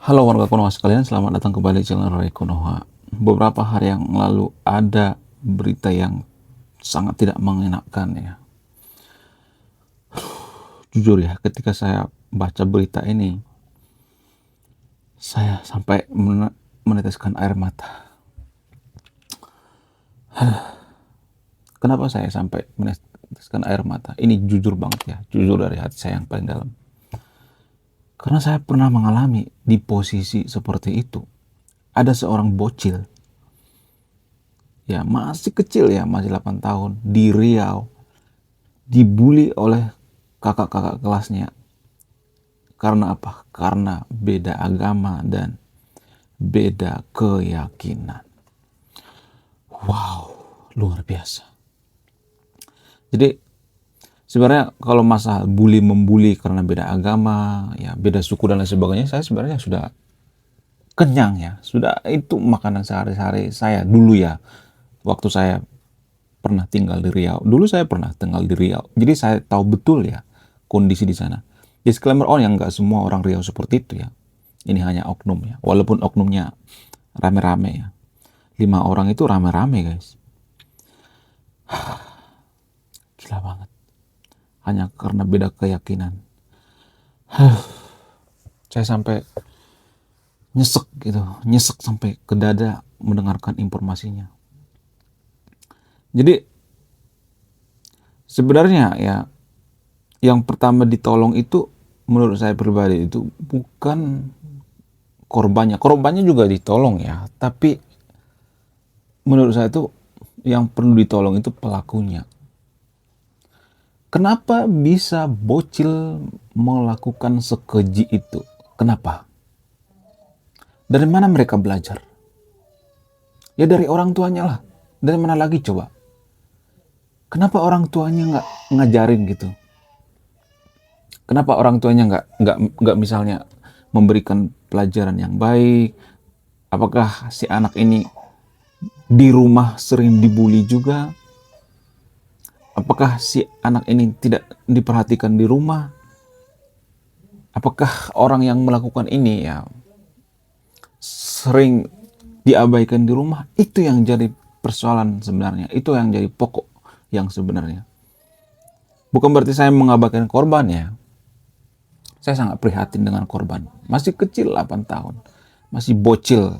Halo warga Konoha sekalian, selamat datang kembali di channel Ray Konoha. Beberapa hari yang lalu ada berita yang sangat tidak mengenakan ya. Jujur ya, ketika saya baca berita ini, saya sampai meneteskan air mata. Kenapa saya sampai meneteskan air mata? Ini jujur banget ya, jujur dari hati saya yang paling dalam. Karena saya pernah mengalami di posisi seperti itu. Ada seorang bocil, ya masih kecil ya, masih 8 tahun, di Riau, dibully oleh kakak-kakak kelasnya. Karena apa? Karena beda agama dan beda keyakinan. Wow, luar biasa. Jadi sebenarnya kalau masalah membuli karena beda agama, ya beda suku dan lain sebagainya, saya sebenarnya sudah kenyang ya. Sudah itu makanan sehari-hari saya dulu ya. Waktu saya pernah tinggal di Riau. Dulu saya pernah tinggal di Riau. Jadi saya tahu betul ya kondisi di sana. Disclaimer yang nggak semua orang Riau seperti itu ya. Ini hanya oknum ya. Walaupun oknumnya rame-rame ya. 5 orang itu rame-rame guys. Gila banget. Hanya karena beda keyakinan. Saya sampai nyesek gitu. Nyesek sampai ke dada mendengarkan informasinya. Jadi sebenarnya ya yang pertama ditolong itu menurut saya pribadi itu bukan korbannya. Korbannya juga ditolong ya. Tapi menurut saya itu yang perlu ditolong itu pelakunya. Kenapa bisa bocil melakukan sekeji itu? Kenapa? Dari mana mereka belajar? Ya dari orang tuanya lah. Dari mana lagi coba? Kenapa orang tuanya nggak ngajarin gitu? Kenapa orang tuanya nggak misalnya memberikan pelajaran yang baik? Apakah si anak ini di rumah sering dibully juga? Apakah si anak ini tidak diperhatikan di rumah? Apakah orang yang melakukan ini ya sering diabaikan di rumah? Itu yang jadi persoalan sebenarnya. Itu yang jadi pokok yang sebenarnya. Bukan berarti saya mengabaikan korban ya. Saya sangat prihatin dengan korban. Masih kecil 8 tahun. Masih bocil.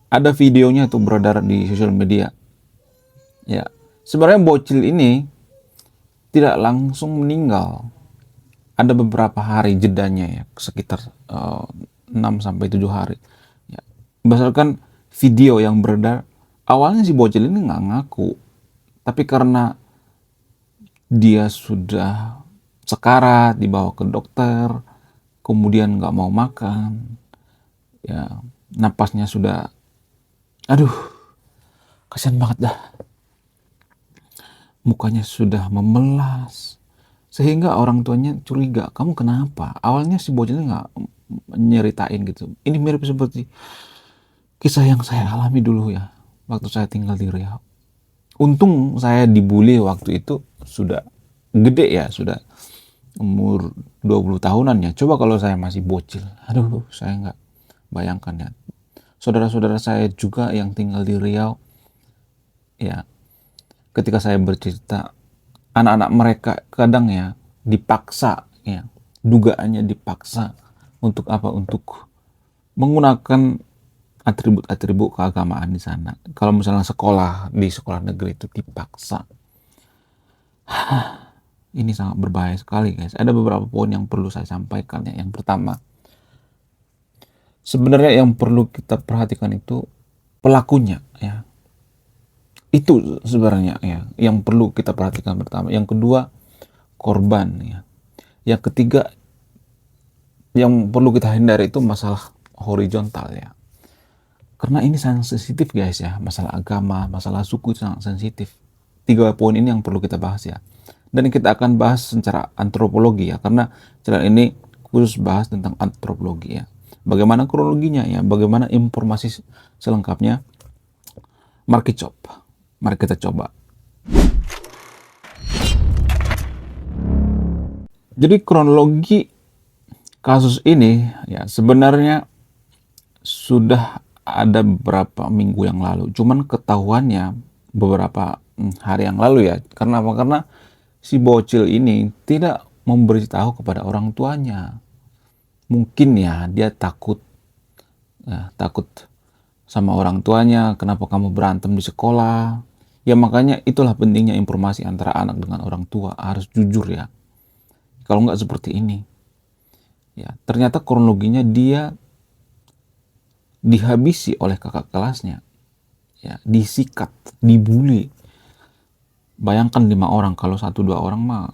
Ada videonya tuh beredar di sosial media. Ya, sebenarnya bocil ini tidak langsung meninggal. Ada beberapa hari jedanya ya, sekitar 6-7 hari. Ya, berdasarkan video yang beredar, awalnya si bocil ini nggak ngaku. Tapi karena dia sudah sekarat, dibawa ke dokter, kemudian nggak mau makan, ya napasnya sudah, aduh, kasihan banget dah. Mukanya sudah memelas, sehingga orang tuanya curiga, kamu kenapa? Awalnya si bocilnya nggak nyeritain gitu. Ini mirip seperti kisah yang saya alami dulu ya, waktu saya tinggal di Riau. Untung saya dibully waktu itu sudah gede ya, sudah umur 20 tahunan ya. Coba kalau saya masih bocil, aduh saya nggak bayangkan ya. Saudara-saudara saya juga yang tinggal di Riau, ya ketika saya bercerita, anak-anak mereka kadang ya dipaksa ya, dugaannya dipaksa untuk apa? Untuk menggunakan atribut-atribut keagamaan di sana. Kalau misalnya di sekolah negeri itu dipaksa. Ini sangat berbahaya sekali guys. Ada beberapa poin yang perlu saya sampaikan ya. Yang pertama, sebenarnya yang perlu kita perhatikan itu pelakunya ya. Itu sebenarnya ya yang perlu kita perhatikan pertama. Yang kedua, korban ya. Yang ketiga, yang perlu kita hindari itu masalah horizontal ya. Karena ini sangat sensitif guys ya. Masalah agama, masalah suku itu sangat sensitif. 3 poin ini yang perlu kita bahas ya. Dan kita akan bahas secara antropologi ya. Karena channel ini khusus bahas tentang antropologi ya. Bagaimana kronologinya ya. Bagaimana informasi selengkapnya. Mari kita coba. Jadi kronologi kasus ini ya sebenarnya sudah ada beberapa minggu yang lalu, cuman ketahuannya beberapa hari yang lalu ya. Karena apa? Karena si bocil ini tidak memberitahu kepada orang tuanya. Mungkin ya dia takut, ya, takut sama orang tuanya, kenapa kamu berantem di sekolah. Ya makanya itulah pentingnya informasi antara anak dengan orang tua, harus jujur ya. Kalau nggak seperti ini, ya ternyata kronologinya dia dihabisi oleh kakak kelasnya, ya disikat, dibully. Bayangkan 5 orang, kalau 1-2 orang mah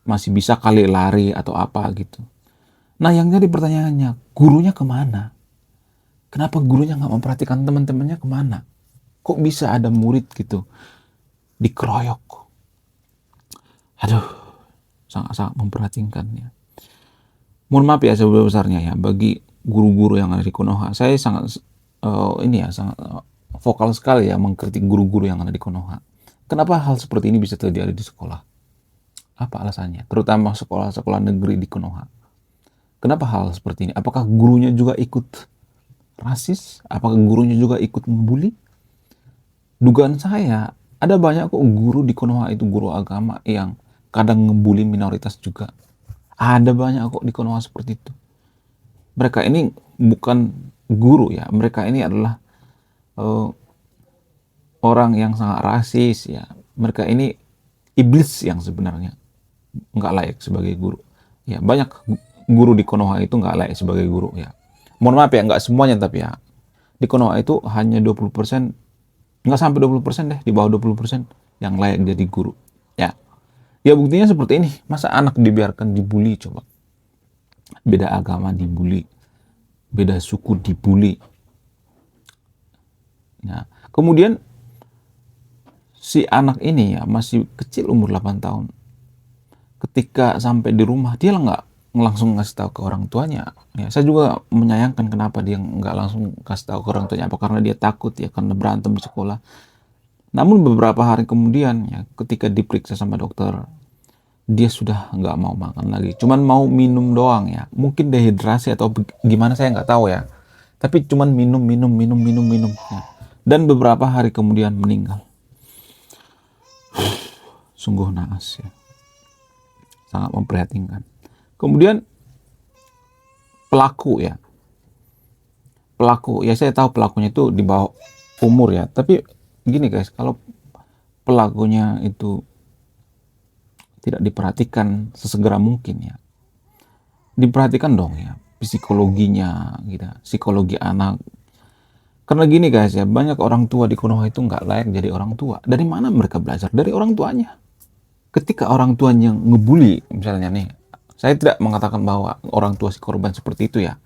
masih bisa kali lari atau apa gitu. Nah yang jadi pertanyaannya, gurunya kemana? Kenapa gurunya nggak memperhatikan teman-temannya kemana? Kok bisa ada murid gitu dikeroyok? Aduh, sangat-sangat memperhatinkan ya. Mohon maaf ya sebesar-besarnya ya bagi guru-guru yang ada di Konoha. Saya sangat sangat vokal sekali ya mengkritik guru-guru yang ada di Konoha. Kenapa hal seperti ini bisa terjadi di sekolah? Apa alasannya? Terutama sekolah-sekolah negeri di Konoha. Kenapa hal seperti ini? Apakah gurunya juga ikut rasis? Apakah gurunya juga ikut membuli? Dugaan saya, ada banyak kok guru di Konoha itu, guru agama yang kadang ngebully minoritas juga. Ada banyak kok di Konoha seperti itu. Mereka ini bukan guru ya, mereka ini adalah orang yang sangat rasis ya. Mereka ini iblis yang sebenarnya nggak layak sebagai guru. Ya banyak guru di Konoha itu nggak layak sebagai guru ya. Mohon maaf ya, nggak semuanya, tapi ya di Konoha itu hanya 20%, nggak sampai 20% deh, di bawah 20% yang layak jadi guru. Ya, ya buktinya seperti ini. Masa anak dibiarkan dibully coba? Beda agama dibully, beda suku dibully. Ya, kemudian si anak ini ya masih kecil, umur 8 tahun. Ketika sampai di rumah, dia nggak langsung ngasih tahu ke orang tuanya. Ya, saya juga menyayangkan kenapa dia nggak langsung kasih tahu ke orang tuanya. Apa karena dia takut ya, karena berantem di sekolah. Namun beberapa hari kemudian ya, ketika diperiksa sama dokter, dia sudah nggak mau makan lagi. Cuman mau minum doang ya. Mungkin dehidrasi atau gimana saya nggak tahu ya. Tapi cuman minum. Ya. Dan beberapa hari kemudian meninggal. Sungguh naas ya. Sangat memprihatinkan. Kemudian pelaku ya. Pelaku, ya saya tahu pelakunya itu di bawah umur ya. Tapi gini guys, kalau pelakunya itu tidak diperhatikan sesegera mungkin ya. Diperhatikan dong ya psikologinya gitu, psikologi anak. Karena gini guys ya, banyak orang tua di Konoha itu nggak layak jadi orang tua. Dari mana mereka belajar? Dari orang tuanya. Ketika orang tuanya ngebully, misalnya nih, saya tidak mengatakan bahwa orang tua si korban seperti itu ya.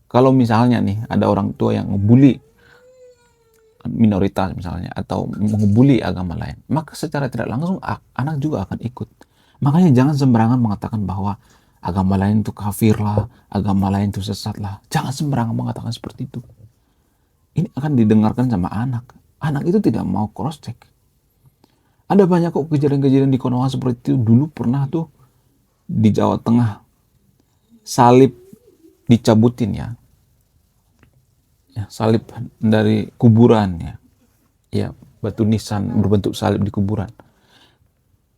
Kalau misalnya nih ada orang tua yang ngebully minoritas misalnya atau ngebully agama lain, maka secara tidak langsung anak juga akan ikut. Makanya jangan sembarangan mengatakan bahwa agama lain itu kafir lah, agama lain itu sesat lah. Jangan sembarangan mengatakan seperti itu. Ini akan didengarkan sama anak. Anak itu tidak mau cross check. Ada banyak kok kejadian-kejadian di Konoha seperti itu. Dulu pernah tuh di Jawa Tengah, salib dicabutin ya. Ya, salib dari kuburan ya. Ya, batu nisan berbentuk salib di kuburan.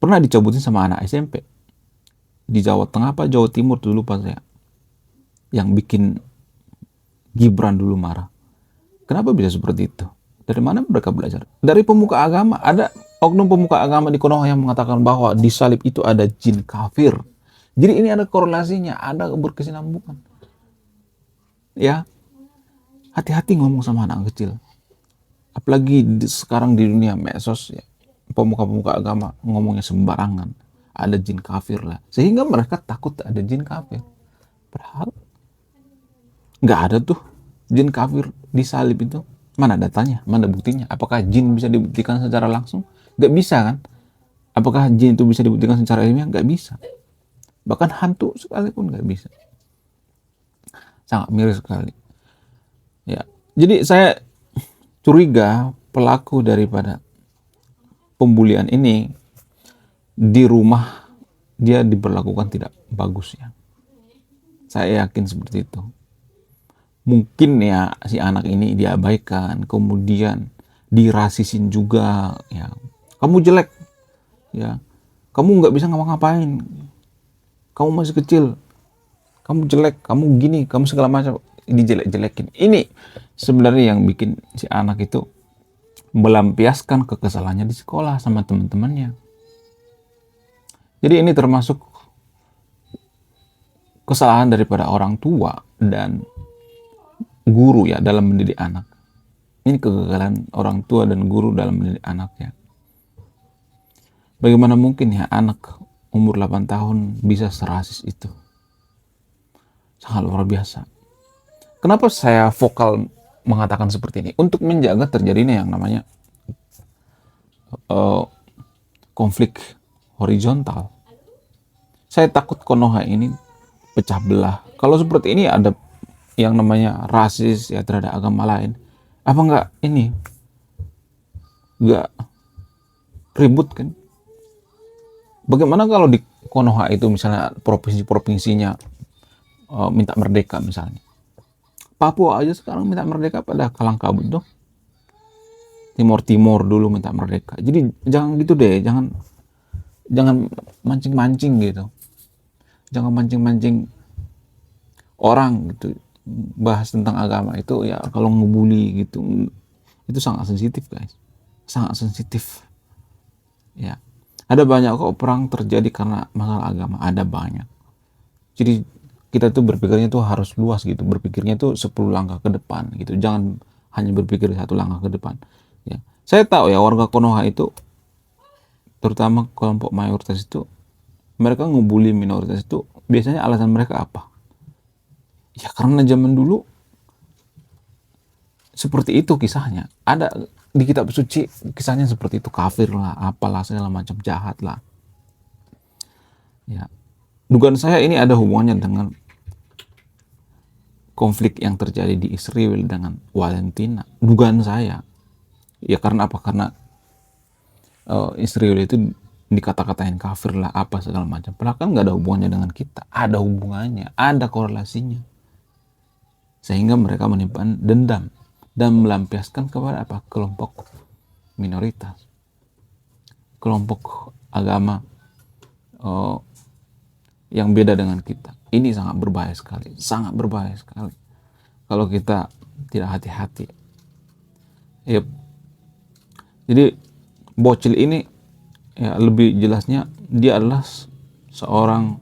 Pernah dicabutin sama anak SMP. Di Jawa Tengah apa Jawa Timur dulu pas saya. Yang bikin Gibran dulu marah. Kenapa bisa seperti itu? Dari mana mereka belajar? Dari pemuka agama. Ada oknum pemuka agama di Konoha yang mengatakan bahwa di salib itu ada jin kafir. Jadi ini ada korelasinya, ada berkesinambungan. Ya, hati-hati ngomong sama anak kecil. Apalagi sekarang di dunia medsos ya, pemuka-pemuka agama ngomongnya sembarangan. Ada jin kafir lah. Sehingga mereka takut ada jin kafir. Padahal nggak ada tuh jin kafir di salib itu. Mana datanya? Mana buktinya? Apakah jin bisa dibuktikan secara langsung? Nggak bisa kan? Apakah jin itu bisa dibuktikan secara ilmiah? Nggak bisa. Bahkan hantu sekalipun nggak bisa. Sangat miris sekali. Ya, jadi saya curiga pelaku daripada pembulian ini di rumah dia diberlakukan tidak bagus ya. Saya yakin seperti itu. mungkin ya si anak ini diabaikan, kemudian dirasisin juga, ya kamu jelek, ya kamu nggak bisa ngapa-ngapain, kamu masih kecil, kamu jelek, kamu gini, kamu segala macam, dijelek-jelekin. Ini sebenarnya yang bikin si anak itu melampiaskan kekesalannya di sekolah sama teman-temannya. Jadi ini termasuk kesalahan daripada orang tua dan guru ya dalam mendidik anak. Ini kegagalan orang tua dan guru dalam mendidik anaknya. Bagaimana mungkin ya anak umur 8 tahun bisa serasis itu? Sangat luar biasa. Kenapa saya vokal mengatakan seperti ini? Untuk menjaga terjadinya yang namanya konflik horizontal. Saya takut Konoha ini pecah belah. Kalau seperti ini ada yang namanya rasis ya terhadap agama lain. Apa enggak ini enggak ribut kan? Bagaimana kalau di Konoha itu misalnya provinsi-provinsinya minta merdeka misalnya. Papua aja sekarang minta merdeka pada kalang kabut dong. Timor dulu minta merdeka. Jadi jangan gitu deh, jangan mancing-mancing gitu. Jangan mancing-mancing orang gitu. Bahas tentang agama itu ya kalau ngebully gitu itu sangat sensitif guys. Sangat sensitif. Ya. Ada banyak kok perang terjadi karena masalah agama, ada banyak. Jadi kita tuh berpikirnya tuh harus luas gitu, berpikirnya tuh 10 langkah ke depan gitu. Jangan hanya berpikir 1 langkah ke depan. Ya. Saya tahu ya warga Konoha itu terutama kelompok mayoritas itu mereka ngebully minoritas itu biasanya alasan mereka apa? Ya karena zaman dulu seperti itu kisahnya. Ada di kitab suci kisahnya seperti itu, kafir lah, apalah segala macam, jahat lah. Ya. Dugaan saya ini ada hubungannya dengan konflik yang terjadi di Israel dengan Valentina. Dugaan saya. Ya karena apa? Karena Israel itu dikata-katain kafir lah, apa segala macam. Padahal kan nggak ada hubungannya dengan kita. Ada hubungannya, ada korelasinya. Sehingga mereka menyimpan dendam dan melampiaskan kepada apa? Kelompok minoritas, kelompok agama yang beda dengan kita. Ini sangat berbahaya sekali, sangat berbahaya sekali kalau kita tidak hati-hati. Yep. Jadi bocil ini ya lebih jelasnya dia adalah seorang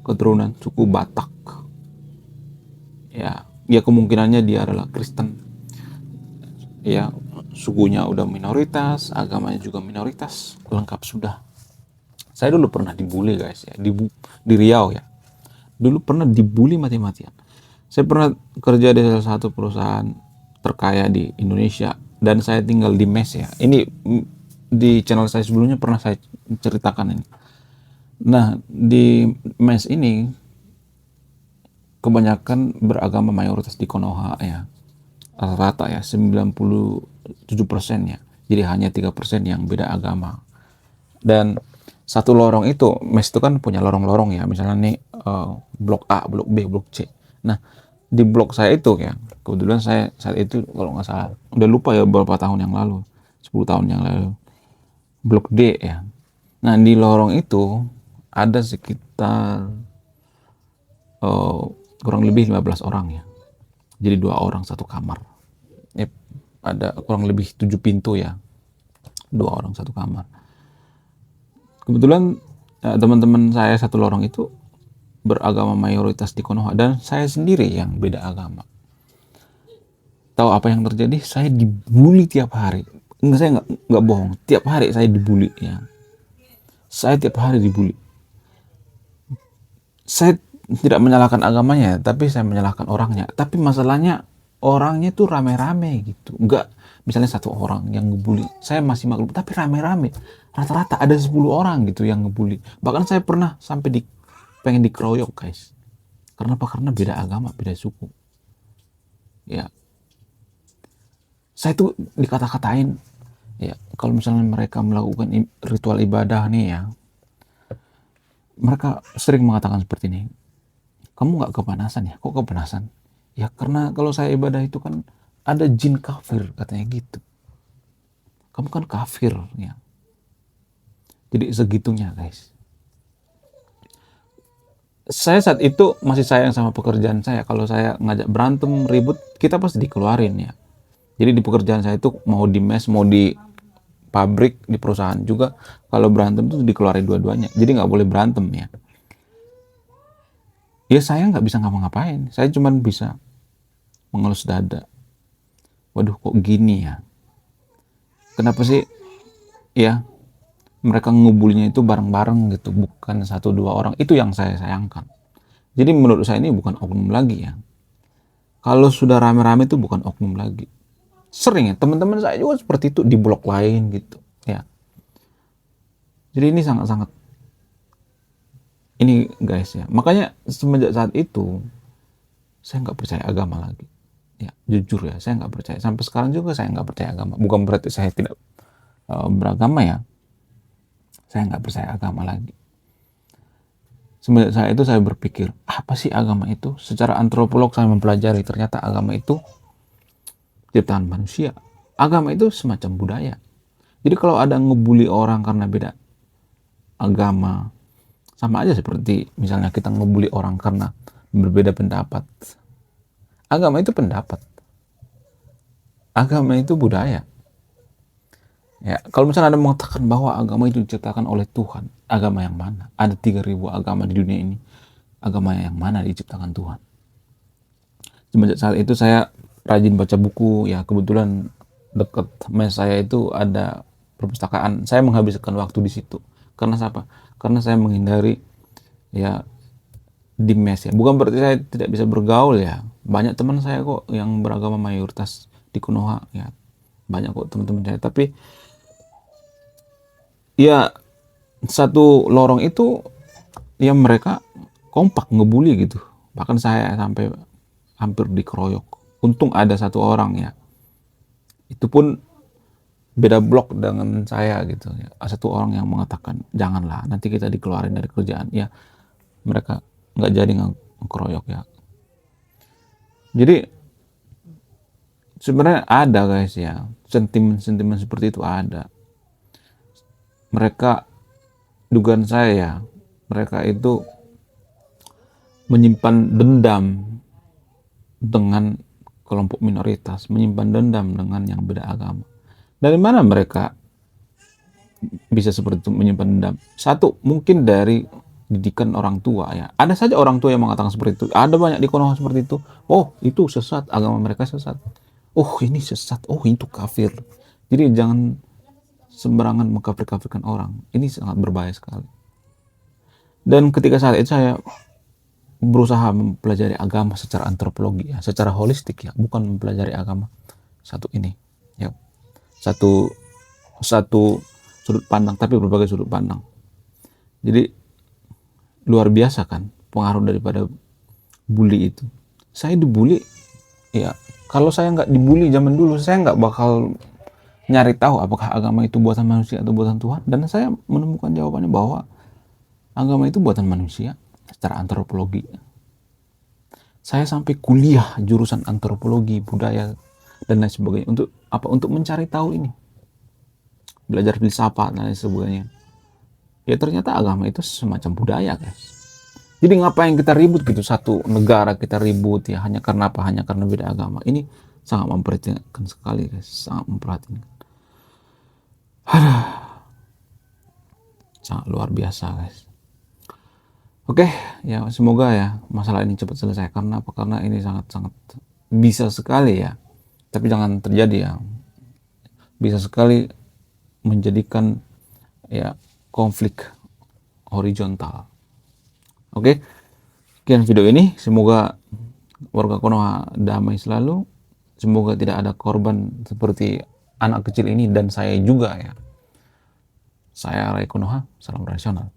keturunan suku Batak. Ya kemungkinannya dia adalah Kristen. Ya sukunya udah minoritas, agamanya juga minoritas, lengkap sudah. Saya dulu pernah dibully guys ya, di Riau ya. Dulu pernah dibully mati-matian. Saya pernah kerja di salah satu perusahaan terkaya di Indonesia dan saya tinggal di mes ya. Ini di channel saya sebelumnya pernah saya ceritakan ini. Nah, di mes ini kebanyakan beragama mayoritas di Konoha ya. Rata ya 97% ya. Jadi hanya 3% yang beda agama. Dan satu lorong itu, mes itu kan punya lorong-lorong ya. Misalnya nih blok A, blok B, blok C. Nah, di blok saya itu ya, kebetulan saya saat itu kalau nggak salah, udah lupa ya beberapa tahun yang lalu, 10 tahun yang lalu. Blok D ya. Nah, di lorong itu ada sekitar kurang lebih 15 orang ya. Jadi 2 orang satu kamar. Ada kurang lebih 7 pintu ya. 2 orang satu kamar. Kebetulan teman-teman saya satu lorong itu beragama mayoritas di Konoha dan saya sendiri yang beda agama. Tahu apa yang terjadi? Saya dibully tiap hari. Saya nggak bohong. Tiap hari saya dibully ya. Saya tiap hari dibully. Saya tidak menyalahkan agamanya, tapi saya menyalahkan orangnya. Tapi masalahnya orangnya tuh rame-rame gitu. Enggak misalnya satu orang yang ngebully. Saya masih maklum, tapi rame-rame. Rata-rata ada 10 orang gitu yang ngebully. Bahkan saya pernah sampai pengen dikeroyok guys. Karena apa? Karena beda agama, beda suku. Ya. Saya tuh dikata-katain ya, kalau misalnya mereka melakukan ritual ibadah nih ya. Mereka sering mengatakan seperti ini. Kamu nggak kepanasan ya? Kok kepanasan? Ya karena kalau saya ibadah itu kan ada jin kafir katanya gitu. Kamu kan kafir ya. Jadi segitunya guys. Saya saat itu masih sayang sama pekerjaan saya. Kalau saya ngajak berantem, ribut, kita pasti dikeluarin ya. Jadi di pekerjaan saya itu mau di mes, mau di pabrik, di perusahaan juga, kalau berantem itu dikeluarin dua-duanya. Jadi nggak boleh berantem ya. Ya saya nggak bisa ngapa-ngapain. Saya cuma bisa mengelus dada. Waduh kok gini ya. Kenapa sih ya mereka ngebulinya itu bareng-bareng gitu, bukan satu dua orang. Itu yang saya sayangkan. Jadi menurut saya ini bukan oknum lagi ya. Kalau sudah rame-rame itu bukan oknum lagi. Sering ya, teman-teman saya juga seperti itu di blok lain gitu ya. Jadi ini sangat-sangat ini guys ya. Makanya semenjak saat itu saya nggak percaya agama lagi. Ya jujur ya, saya nggak percaya. Sampai sekarang juga saya nggak percaya agama. Bukan berarti saya tidak beragama ya. Saya nggak percaya agama lagi. Semenjak saat itu saya berpikir, apa sih agama itu? Secara antropolog saya mempelajari, ternyata agama itu ciptaan manusia. Agama itu semacam budaya. Jadi kalau ada ngebully orang karena beda agama, sama aja seperti misalnya kita ngebully orang karena berbeda pendapat. Agama itu pendapat. Agama itu budaya. Ya, kalau misalnya Anda mengatakan bahwa agama itu diciptakan oleh Tuhan, agama yang mana? Ada 3.000 agama di dunia ini. Agama yang mana diciptakan Tuhan? Semenjak saat itu saya rajin baca buku, ya kebetulan dekat mes saya itu ada perpustakaan. Saya menghabiskan waktu di situ. Karena apa? Karena saya menghindari ya di mes ya. Bukan berarti saya tidak bisa bergaul ya. Banyak teman saya kok yang beragama mayoritas di Konoha ya. Banyak kok teman-teman saya. Tapi ya satu lorong itu ya mereka kompak ngebully gitu. Bahkan saya sampai hampir dikeroyok. Untung ada satu orang ya. Itu pun beda blok dengan saya gitu ya. Satu orang yang mengatakan janganlah nanti kita dikeluarin dari kerjaan ya. Mereka nggak jadi ngeroyok ya. Jadi sebenarnya ada guys ya, sentimen-sentimen seperti itu ada. Mereka, dugaan saya ya, mereka itu menyimpan dendam dengan kelompok minoritas, menyimpan dendam dengan yang beda agama. Dari mana mereka bisa seperti itu menyimpan dendam? Satu, mungkin dari didikan orang tua ya. Ada saja orang tua yang mengatakan seperti itu. Ada banyak di Konoha seperti itu. Oh, itu sesat, agama mereka sesat. Oh, ini sesat. Oh, itu kafir. Jadi jangan sembarangan mengkafir-kafirkan orang. Ini sangat berbahaya sekali. Dan ketika saat itu saya berusaha mempelajari agama secara antropologi ya, secara holistik ya, bukan mempelajari agama satu ini ya. Satu sudut pandang, tapi berbagai sudut pandang. Jadi luar biasa kan pengaruh daripada bully itu. Saya dibully ya, kalau saya nggak dibully zaman dulu, saya nggak bakal nyari tahu apakah agama itu buatan manusia atau buatan Tuhan. Dan saya menemukan jawabannya bahwa agama itu buatan manusia secara antropologi. Saya sampai kuliah jurusan antropologi budaya dan lain sebagainya untuk apa? Untuk mencari tahu ini, belajar filsafat dan lain sebagainya. Ya ternyata agama itu semacam budaya guys. Jadi ngapain kita ribut gitu, satu negara kita ribut ya hanya karena apa? Hanya karena beda agama. Ini sangat memperhatikan sekali guys, sangat memperhatikan. Sangat luar biasa guys. Oke, ya semoga ya masalah ini cepat selesai. Karena apa? Karena ini sangat-sangat bisa sekali ya. Tapi jangan terjadi ya. Bisa sekali menjadikan ya konflik horizontal. Oke, sekian video ini. Semoga warga Konoha damai selalu. Semoga tidak ada korban seperti anak kecil ini dan saya juga ya. Saya Ray Konoha, salam rasional.